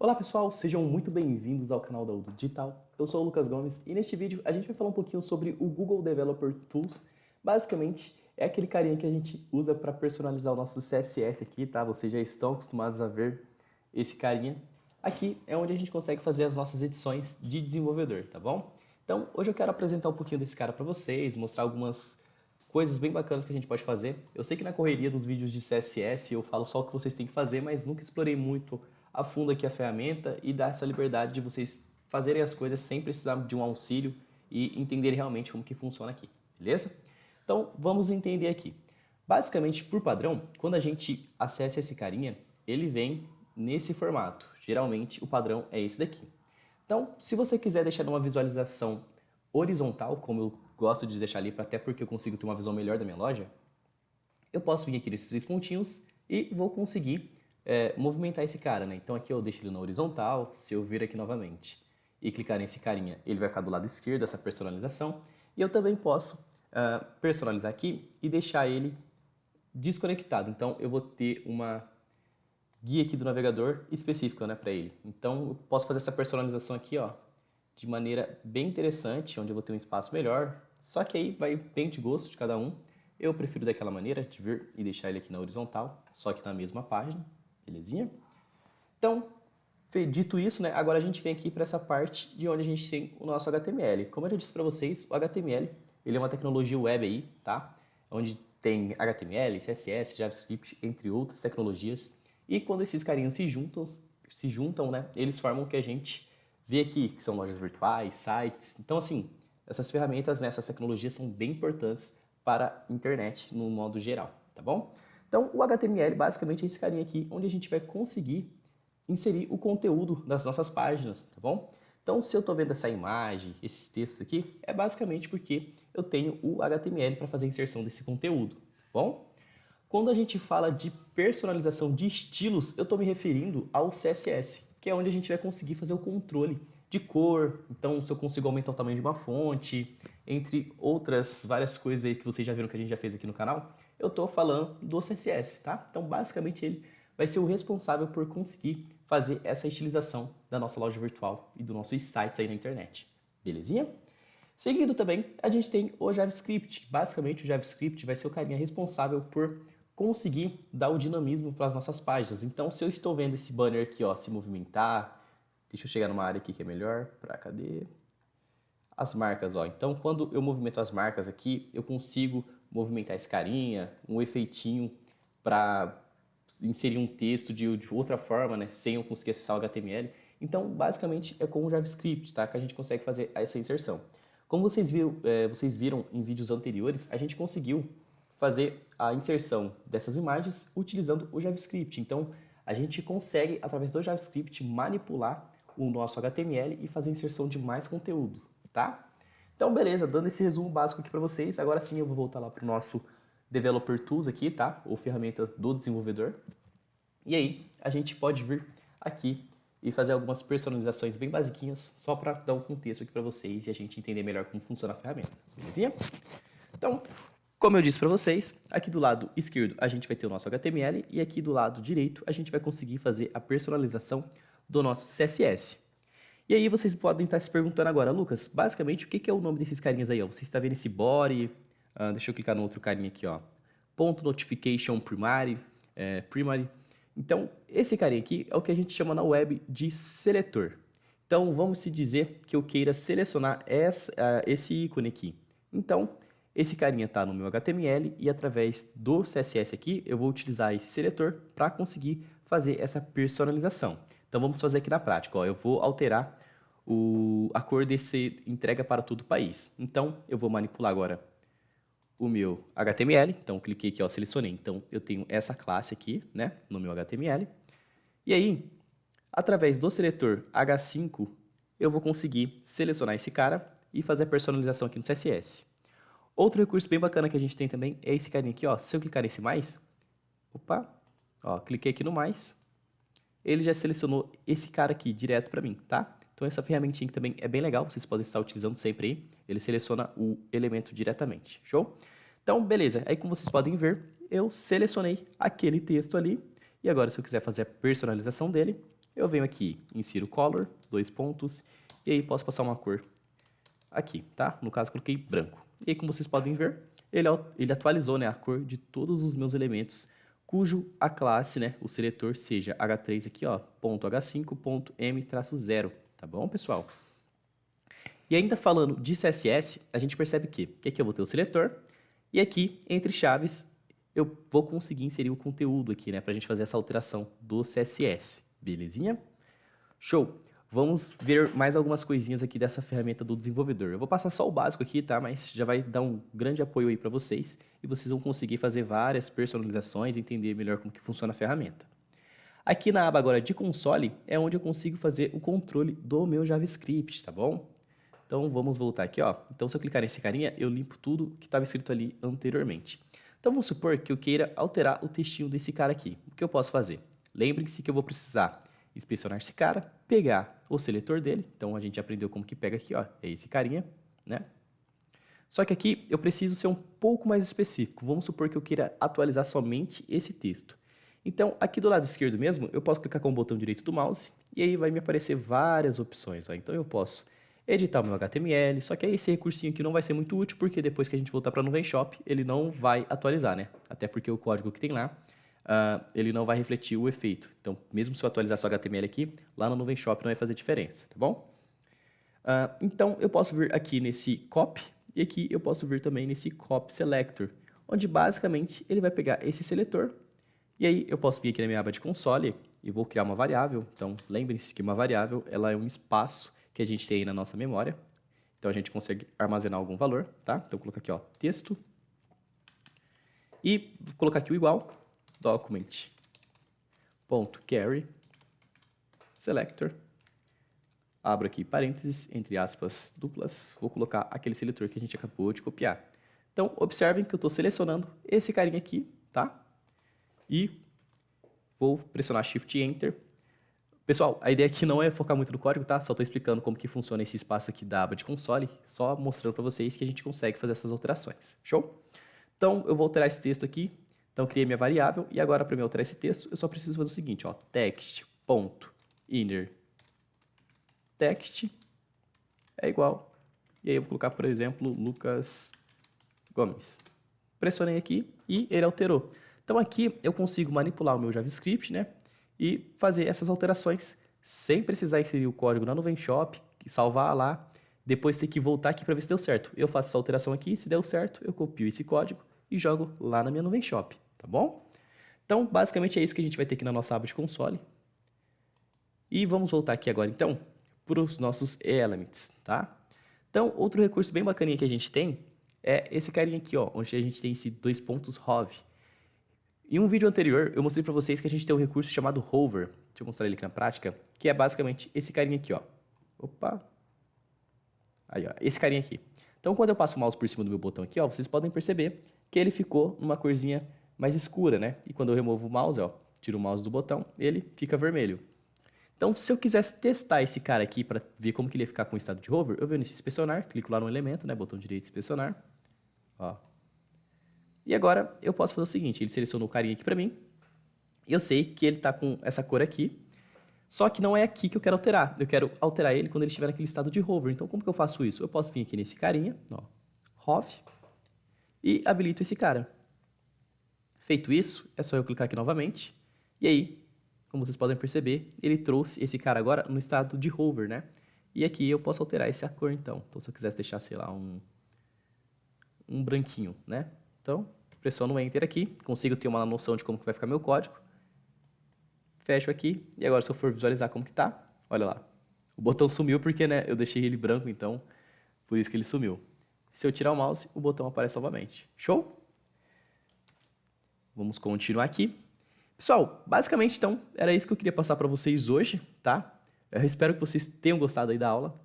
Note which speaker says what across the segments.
Speaker 1: Olá pessoal, sejam muito bem-vindos ao canal da Udo Digital. Eu sou o Lucas Gomes e neste vídeo a gente vai falar um pouquinho sobre o Google Developer Tools. Basicamente, é aquele carinha que a gente usa para personalizar o nosso CSS aqui, tá? Vocês já estão acostumados a ver esse carinha. Aqui é onde a gente consegue fazer as nossas edições de desenvolvedor, tá bom? Então, hoje eu quero apresentar um pouquinho desse cara para vocês, mostrar algumas coisas bem bacanas que a gente pode fazer. Eu sei que na correria dos vídeos de CSS eu falo só o que vocês têm que fazer, mas nunca explorei muito a fundo aqui a ferramenta e dar essa liberdade de vocês fazerem as coisas sem precisar de um auxílio e entenderem realmente como que funciona aqui, beleza? Então, vamos entender aqui. Basicamente, por padrão, quando a gente acessa esse carinha, ele vem nesse formato. Geralmente, o padrão é esse daqui. Então, se você quiser deixar uma visualização horizontal, como eu gosto de deixar ali, até porque eu consigo ter uma visão melhor da minha loja, eu posso vir aqui nesses três pontinhos e vou conseguir movimentar esse cara, né? Então aqui eu deixo ele na horizontal, se eu vir aqui novamente e clicar nesse carinha, ele vai ficar do lado esquerdo dessa personalização. E eu também posso personalizar aqui e deixar ele desconectado. Então eu vou ter uma guia aqui do navegador específica, né, para ele. Então eu posso fazer essa personalização aqui, ó, de maneira bem interessante, onde eu vou ter um espaço melhor. Só que aí vai bem de gosto de cada um. Eu prefiro daquela maneira, de vir e deixar ele aqui na horizontal, só que na mesma página, belezinha? Então, dito isso, né, agora a gente vem aqui para essa parte de onde a gente tem o nosso HTML. Como eu já disse para vocês, o HTML ele é uma tecnologia web aí, tá? Onde tem HTML, CSS, JavaScript, entre outras tecnologias. E quando esses carinhos se juntam, né, eles formam o que a gente vê aqui, que são lojas virtuais, sites. Então, assim, essas ferramentas, né, essas tecnologias são bem importantes para a internet no modo geral, tá bom? Então, o HTML basicamente é esse carinha aqui, onde a gente vai conseguir inserir o conteúdo das nossas páginas, tá bom? Então, se eu estou vendo essa imagem, esses textos aqui, é basicamente porque eu tenho o HTML para fazer a inserção desse conteúdo, tá bom? Quando a gente fala de personalização de estilos, eu estou me referindo ao CSS, que é onde a gente vai conseguir fazer o controle de cor. Então, se eu consigo aumentar o tamanho de uma fonte, entre outras várias coisas aí que vocês já viram que a gente já fez aqui no canal, eu estou falando do CSS, tá? Então, basicamente, ele vai ser o responsável por conseguir fazer essa estilização da nossa loja virtual e dos nossos sites aí na internet. Belezinha? Seguindo também, a gente tem o JavaScript. Basicamente, o JavaScript vai ser o carinha responsável por conseguir dar o dinamismo para as nossas páginas. Então, se eu estou vendo esse banner aqui, ó, se movimentar, deixa eu chegar numa área aqui que é melhor, cadê? As marcas, ó. Então, quando eu movimento as marcas aqui, eu consigo movimentar esse carinha, um efeitinho para inserir um texto de outra forma, né, sem eu conseguir acessar o HTML. Então, basicamente, é com o JavaScript, tá, que a gente consegue fazer essa inserção. Como vocês viram em vídeos anteriores, a gente conseguiu fazer a inserção dessas imagens utilizando o JavaScript. Então, a gente consegue, através do JavaScript, manipular o nosso HTML e fazer a inserção de mais conteúdo, tá? Então, beleza, dando esse resumo básico aqui para vocês, agora sim eu vou voltar lá para o nosso Developer Tools aqui, tá? Ou ferramentas do desenvolvedor. E aí, a gente pode vir aqui e fazer algumas personalizações bem basiquinhas, só para dar um contexto aqui para vocês e a gente entender melhor como funciona a ferramenta, belezinha? Então, como eu disse para vocês, aqui do lado esquerdo a gente vai ter o nosso HTML e aqui do lado direito a gente vai conseguir fazer a personalização do nosso CSS. E aí vocês podem estar se perguntando agora, Lucas, basicamente o que é o nome desses carinhas aí? Ó? Você está vendo esse body? Deixa eu clicar no outro carinha aqui, ó. Ponto notification primary, primary. Então, esse carinha aqui é o que a gente chama na web de seletor. Então, vamos se dizer que eu queira selecionar esse ícone aqui. Então, esse carinha está no meu HTML e através do CSS aqui, eu vou utilizar esse seletor para conseguir fazer essa personalização. Então, vamos fazer aqui na prática. Ó, eu vou alterar a cor desse entrega para todo o país. Então, eu vou manipular agora o meu HTML. Então, cliquei aqui, ó, selecionei. Então, eu tenho essa classe aqui, né, no meu HTML. E aí, através do seletor H5, eu vou conseguir selecionar esse cara e fazer a personalização aqui no CSS. Outro recurso bem bacana que a gente tem também é esse carinha aqui, ó. Se eu clicar nesse mais, opa, ó, cliquei aqui no mais, ele já selecionou esse cara aqui direto para mim, tá? Então essa ferramentinha que também é bem legal, vocês podem estar utilizando sempre aí. Ele seleciona o elemento diretamente, show? Então, beleza. Aí como vocês podem ver, eu selecionei aquele texto ali. E agora, se eu quiser fazer a personalização dele, eu venho aqui, insiro color, 2 pontos, e aí posso passar uma cor aqui, tá? No caso, coloquei branco. E aí, como vocês podem ver, ele atualizou, né, a cor de todos os meus elementos, cujo a classe, né, o seletor seja H3 aqui, ó, .h5.m-0, tá bom, pessoal? E ainda falando de CSS, a gente percebe que aqui eu vou ter o seletor, e aqui, entre chaves, eu vou conseguir inserir o conteúdo aqui, né, pra gente fazer essa alteração do CSS, belezinha? Show! Vamos ver mais algumas coisinhas aqui dessa ferramenta do desenvolvedor. Eu vou passar só o básico aqui, tá? Mas já vai dar um grande apoio aí para vocês e vocês vão conseguir fazer várias personalizações e entender melhor como que funciona a ferramenta. Aqui na aba agora de console é onde eu consigo fazer o controle do meu JavaScript, tá bom? Então vamos voltar aqui, ó. Então se eu clicar nesse carinha, eu limpo tudo que estava escrito ali anteriormente. Então vamos supor que eu queira alterar o textinho desse cara aqui. O que eu posso fazer? Lembrem-se que eu vou precisar inspecionar esse cara, pegar o seletor dele, então a gente aprendeu como que pega aqui, ó, é esse carinha, né? Só que aqui eu preciso ser um pouco mais específico, vamos supor que eu queira atualizar somente esse texto. Então, aqui do lado esquerdo mesmo, eu posso clicar com o botão direito do mouse, e aí vai me aparecer várias opções, ó. Então eu posso editar o meu HTML, só que aí esse recursinho aqui não vai ser muito útil, porque depois que a gente voltar para a Nuvem Shop, ele não vai atualizar, né? Até porque o código que tem lá, ele não vai refletir o efeito. Então, mesmo se eu atualizar só HTML aqui, lá no Nuvem Shop não vai fazer diferença, tá bom? Então, eu posso vir aqui nesse copy, e aqui eu posso vir também nesse copy selector, onde basicamente ele vai pegar esse seletor, e aí eu posso vir aqui na minha aba de console e vou criar uma variável. Então, lembrem-se que uma variável ela é um espaço que a gente tem aí na nossa memória. Então, a gente consegue armazenar algum valor, tá? Então, vou colocar aqui, ó, texto, e vou colocar aqui o igual, document.carry selector, abro aqui parênteses, entre aspas duplas, vou colocar aquele seletor que a gente acabou de copiar. Então, observem que eu estou selecionando esse carinha aqui, tá? E vou pressionar Shift e Enter. Pessoal, a ideia aqui não é focar muito no código, tá? Só estou explicando como que funciona esse espaço aqui da aba de console, só mostrando para vocês que a gente consegue fazer essas alterações. Show? Então, eu vou alterar esse texto aqui. Então, criei minha variável e agora, para eu alterar esse texto, eu só preciso fazer o seguinte, ó, text.inner text é igual. E aí eu vou colocar, por exemplo, Lucas Gomes. Pressionei aqui e ele alterou. Então, aqui eu consigo manipular o meu JavaScript, né? E fazer essas alterações sem precisar inserir o código na Nuvem Shop, salvar lá, depois ter que voltar aqui para ver se deu certo. Eu faço essa alteração aqui, se deu certo, eu copio esse código e jogo lá na minha Nuvem Shop, tá bom? Então, basicamente é isso que a gente vai ter aqui na nossa aba de console. E vamos voltar aqui agora, então, para os nossos elements, tá? Então, outro recurso bem bacaninha que a gente tem é esse carinha aqui, ó, onde a gente tem esse 2 pontos hov. Em um vídeo anterior, eu mostrei para vocês que a gente tem um recurso chamado hover. Deixa eu mostrar ele aqui na prática, que é basicamente esse carinha aqui, ó. Opa! Aí, ó, esse carinha aqui. Então, quando eu passo o mouse por cima do meu botão aqui, ó, vocês podem perceber que ele ficou numa corzinha mais escura, né? E quando eu removo o mouse, ó, tiro o mouse do botão, ele fica vermelho. Então, se eu quisesse testar esse cara aqui para ver como que ele ia ficar com o estado de hover, eu venho nesse inspecionar, clico lá no elemento, né, botão direito inspecionar, ó. E agora eu posso fazer o seguinte, ele selecionou o carinha aqui para mim, e eu sei que ele está com essa cor aqui, só que não é aqui que eu quero alterar, eu quero alterar ele quando ele estiver naquele estado de hover. Então, como que eu faço isso? Eu posso vir aqui nesse carinha, ó, hov, e habilito esse cara. Feito isso, é só eu clicar aqui novamente, e aí, como vocês podem perceber, ele trouxe esse cara agora no estado de hover, né? E aqui eu posso alterar essa cor, então. Então, se eu quisesse deixar, sei lá, um branquinho, né? Então, pressiono o Enter aqui, consigo ter uma noção de como que vai ficar meu código. Fecho aqui, e agora se eu for visualizar como que tá, olha lá. O botão sumiu porque, né, eu deixei ele branco, então, por isso que ele sumiu. Se eu tirar o mouse, o botão aparece novamente. Show? Vamos continuar aqui. Pessoal, basicamente, então, era isso que eu queria passar para vocês hoje, tá? Eu espero que vocês tenham gostado aí da aula.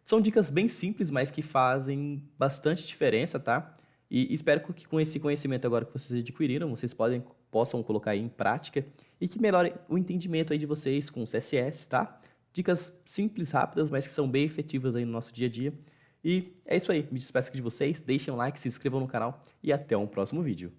Speaker 1: São dicas bem simples, mas que fazem bastante diferença, tá? E espero que com esse conhecimento agora que vocês adquiriram, vocês possam colocar aí em prática e que melhore o entendimento aí de vocês com o CSS, tá? Dicas simples, rápidas, mas que são bem efetivas aí no nosso dia a dia. E é isso aí, me despeço aqui de vocês, deixem um like, se inscrevam no canal e até um próximo vídeo.